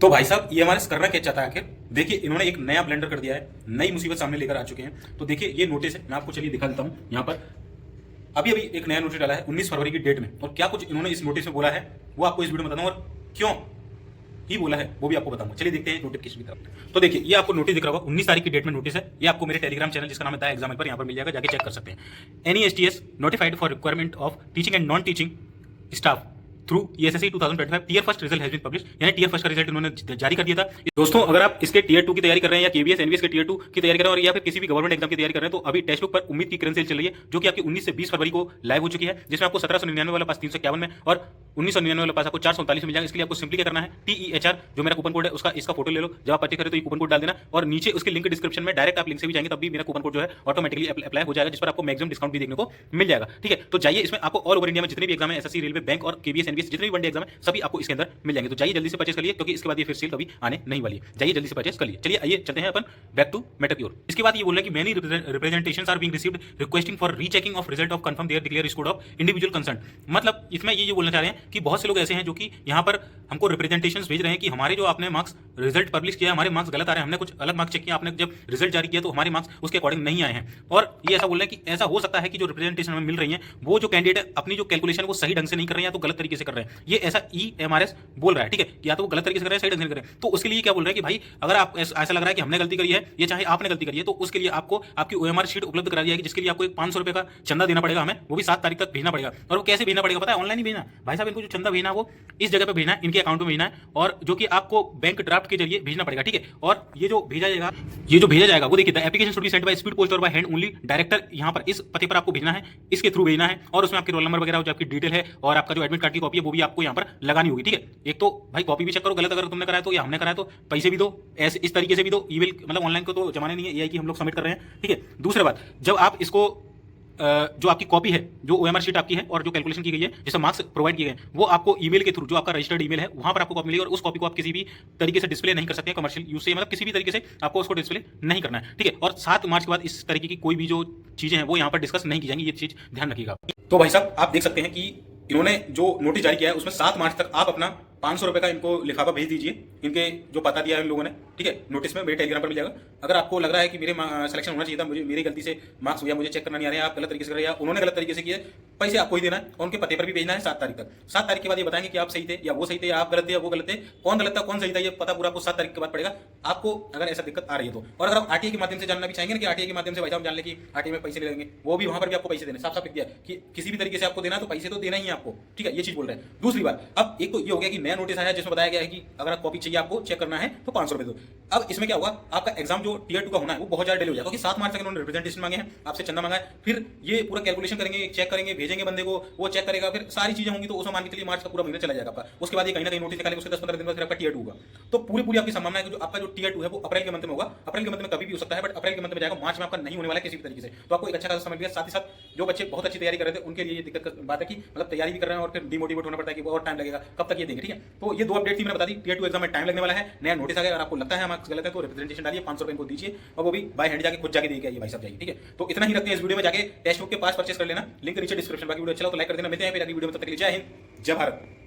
तो भाई साहब ईएमआरएस करना क्या चाहता है आखिर? देखिए इन्होंने एक नया ब्लेंडर कर दिया है, नई मुसीबत सामने लेकर आ चुके हैं। तो देखिए ये नोटिस है, मैं आपको चलिए दिखा देता हूँ। यहाँ पर अभी अभी एक नया नोटिस डाला है 19 फरवरी की डेट में, और क्या कुछ इन्होंने इस नोटिस में बोला है वो आपको इस वीडियो में बताऊंगा, और क्यों ही बोला है वो भी आपको बताऊंगा। चलिए देखते हैं नोटिफिकेशन की तरफ। तो देखिए ये आपको नोटिस दिख रहा होगा, 19 तारीख की डेट में नोटिस है। ये आपको मेरे टेलीग्राम चैनल जिसका नाम है द एग्जाम्पल पर यहाँ पर मिल जाएगा, जाके चेक कर सकते हैं। Any STS notified for requirement of teaching and non teaching staff through ESSC 2025 tier first result has been publish, यानी टीयर फर्स्ट का रिजल्ट इन्होंने जारी कर दिया था। दोस्तों अगर आप इसके टीयर 2 की तैयारी कर रहे हैं, या केवीएस एनवीएस के टीयर 2 की तैयारी कर रहे हैं, और या फिर किसी भी गवर्नमेंट एग्जाम की तैयारी कर रहे हैं, तो अभी टेक्स्ट बुक पर उम्मीद की किरण सेल चल रही है, जो कि आपकी 19 से 20 फरवरी को लाइव हो चुकी है, जिसमें आपको 1799 वाला पास 351 में और 1999 वाला पास आपको 439 में मिल जाएगा। इसके लिए आपको सिंपली क्या करना है, टीईएचआर जो मेरा कूपन कोड है उसका इसका फोटो ले लो, जब आप परचेज करें तो ये कूपन कोड डाल देना, और नीचे उसके लिंक डिस्क्रिप्शन में डायरेक्ट आप लिंक से भी जाएंगे तब भी मेरा कूपन कोड जो है ऑटोमेटिकली अप्लाई हो जाएगा, जिस पर आपको मैक्सिमम डिस्काउंट भी देखने को मिल जाएगा। ठीक है, तो जाइए, इसमें आपको ऑल ओवर इंडिया में जितने भी एग्जाम है, एसएससी, रेलवे, बैंक और केवीएस एनवीएस जितने भी वनडे एग्जाम है सभी आपको इसके अंदर मिल जाएंगे। तो जाइए जल्दी से परचेज करिए, क्योंकि इसके बाद ये फिर सेल कभी आने नहीं वाली है। जाइए जल्दी से परचेज करिए। चलिए आइए चलते हैं अपन बैक टू मैटर की ओर। इसके बाद ये बोल रहे हैं कि many representations are being received requesting for rechecking of result of confirm their declare score of individual concern. मतलब इसमें ये बोलना चाह रहे हैं कि बहुत से लोग ऐसे हैं जो कि यहाँ पर हमको रिप्रेजेंटेशंस भेज रहे हैं कि हमारे जो आपने मार्क्स रिजल्ट पब्लिश किया, हमारे मार्क्स गलत आ रहे हैं, हमने कुछ अलग मार्क्स चेक किया, आपने जब रिजल्ट जारी किया तो हमारे मार्क्स उसके अकॉर्डिंग नहीं आए हैं। और ये ऐसा बोल रहे हैं कि ऐसा हो सकता है कि जो रिप्रेजेंटेशन हमें मिल रही है वो जो कैंडिडेट अपनी जो कैलकुलेशन वो सही ढंग से नहीं कर रहे हैं, या तो गलत तरीके से कर रहे हैं। ये ऐसा ईएमआरएस बोल रहा है। ठीक है, या तो वो गलत तरीके से कर रहे हैं, सही ढंग से कर रहे हैं। तो उसके लिए क्या बोल रहे हैं कि भाई अगर आप ऐसा लग रहा है कि हमने गलती करी है, ये चाहे आपने गलती करी है, तो उसके लिए आपको आपकी ओएमआर शीट उपलब्ध करा दी जाएगी, जिसके लिए आपको एक 500 रुपए का चंदा देना पड़ेगा हमें, वो भी 7 तारीख तक भेजना पड़ेगा। और वो कैसे भेजना पड़ेगा पता है? ऑनलाइन ही भेजना भाई साहब। इनको जो चंदा भेजना है वो इस जगह पे भेजना है, इनके अकाउंट में भेजना है, और जो कि आपको बैंक ड्राफ्ट के जरिए भेजना पड़ेगा। ठीक है, और ये जो भेजा जाएगा वो देखिए, the application should be sent by speed post और बाय हैंड ओनली। डायरेक्टर यहाँ पर इस पते पर आपको भेजना है, इसके थ्रू भेजना है, और उसमें आपके रोल नंबर वगैरह जो आपकी डिटेल है और आपका जो एडमिट कार्ड की कॉपी है वो भी आपको यहाँ पर लगानी होगी। ठीक है, एक तो भाई कॉपी भी चेक करो, गलत अगर तुमने कराया तो या हमने कराया तो पैसे भी दो, ऐसे इस तरीके से भी दो। ईमेल मतलब ऑनलाइन को तो जमाने नहीं है, एआई की हम लोग सबमिट कर रहे हैं। ठीक है, दूसरी बात, जब आप इसको जो आपकी कॉपी है, जो ओएमआर शीट आपकी है और जो कैलकुलेशन की गई है, जिससे मार्क्स प्रोवाइड किए गए, वो आपको ईमेल के थ्रू, जो आपका रजिस्टर्ड ईमेल है वहां पर आपको कॉपी मिलेगी, और उस कॉपी को आप किसी भी तरीके से डिस्प्ले नहीं कर सकते हैं कमर्शियल यूज से, मतलब किसी भी तरीके से आपको उसको डिस्प्ले नहीं करना है। ठीक है, और 7 मार्च के बाद इस तरीके की कोई भी जो चीजें हैं वो यहाँ पर डिस्कस नहीं की जाएंगी, ये चीज ध्यान रखिएगा। तो भाई साहब आप देख सकते हैं कि इन्होंने जो नोटिस जारी किया है उसमें 7 मार्च तक आप अपना 500 रुपए का इनको लिफाफा भेज दीजिए, इनके जो पता दिया है इन लोगों ने। ठीक है, नोटिस में मेरे टेलीग्राम पर मिल जाएगा। अगर आपको लग रहा है कि मेरे सिलेक्शन होना चाहिए था, मुझे मेरी गलती से मार्क्स हुआ, मुझे चेक करना नहीं आ रहा है, आप गलत तरीके से कर रहे हैं या उन्होंने गलत तरीके से किया, पैसे आपको ही देना है, और उनके पते पर भी भेजना है 7 तारीख तक। 7 तारीख के बाद ये बताएंगे कि आप सही थे या वो सही थे, या आप गलत थे या वो गलत थे, कौन गलत था कौन सही था, ये पता पूरा आपको 7 तारीख के बाद पड़ेगा आपको, अगर ऐसा दिक्कत आ रही है तो। और अगर आप आरटीआई के माध्यम से जानना भी चाहेंगे ना कि आरटीआई के माध्यम से भाई साहब जान ले कि आरटीआई में पैसे लगेंगे, वो भी वहां पर भी आपको पैसे देने, साफ साफ लिख दिया कि किसी भी तरीके से आपको देना तो पैसे तो देना ही है आपको। ठीक है, ये चीज बोल रहे हैं। दूसरी बात, अब एक तो ये हो गया कि नया नोटिस आया जिसमें बताया गया है कि अगर आप कॉपी चाहिए आपको चेक करना है तो 500 रुपए दो। अब इसमें क्या होगा, आपका एग्जाम जो टीयर 2 का होना है वो बहुत ज्यादा डिले हो जाएगा, क्योंकि 7 मार्च तक इन्होंने रिप्रेजेंटेशन मांगे हैं, आपसे चंदा मांगा है, फिर ये पूरा कैलकुलेशन करेंगे, चेक करेंगे, भेजेंगे बंदे को, वो चेक करेगा, फिर सारी चीजें होंगी, तो उसमें मान के चलिए मार्च का पूरा महीना चला जाएगा आपका। उसके बाद ये कहीं ना कहीं नोटिस निकालेंगे, उसके 10-15 दिन बाद फिर आपका टीयर 2 होगा। तो पूरी आपकी संभावना है कि जो आपका जो टीयर 2 है वो अप्रैल के मंथ में होगा। अप्रैल के मंथ में कभी भी हो सकता है, बट अप्रैल के मंथ में जाएगा, मार्च में आपका नहीं होने वाला किसी भी तरीके से। तो आपको एक अच्छा खासा समय मिलेगा। साथ ही साथ जो बच्चे बहुत अच्छी तैयारी कर रहे थे उनके लिए ये दिक्कत की बात है कि मतलब तैयारी भी कर रहे हैं और फिर डिमोटिवेट होना पड़ता है कि और टाइम लगेगा, कब तक ये देंगे। ठीक है, तो ये 2 अपडेट थी मैंने बता दी। टीयर 2 एग्जाम में टाइम लगने वाला है, नया नोटिस आ गया। अगर आपको लगता है मार्क्स गलत है तो रिप्रेजेंटेशन डालिए, 500 रुपए इनको दीजिए, और वो भी बाय हैंड जाके खुद जाके देके आइए भाई साहब, जाइए। ठीक है, तो इतना ही रखते हैं इस वीडियो में, जाके टेक्स्ट बुक के पास परचेस कर लेना, लिंक नीचे डिस्क्रिप्शन। बाकी वीडियो अच्छा लगा तो लाइक कर देना। मिलते हैं फिर अगली वीडियो में, तब तक के लिए जय हिंद, जय भारत।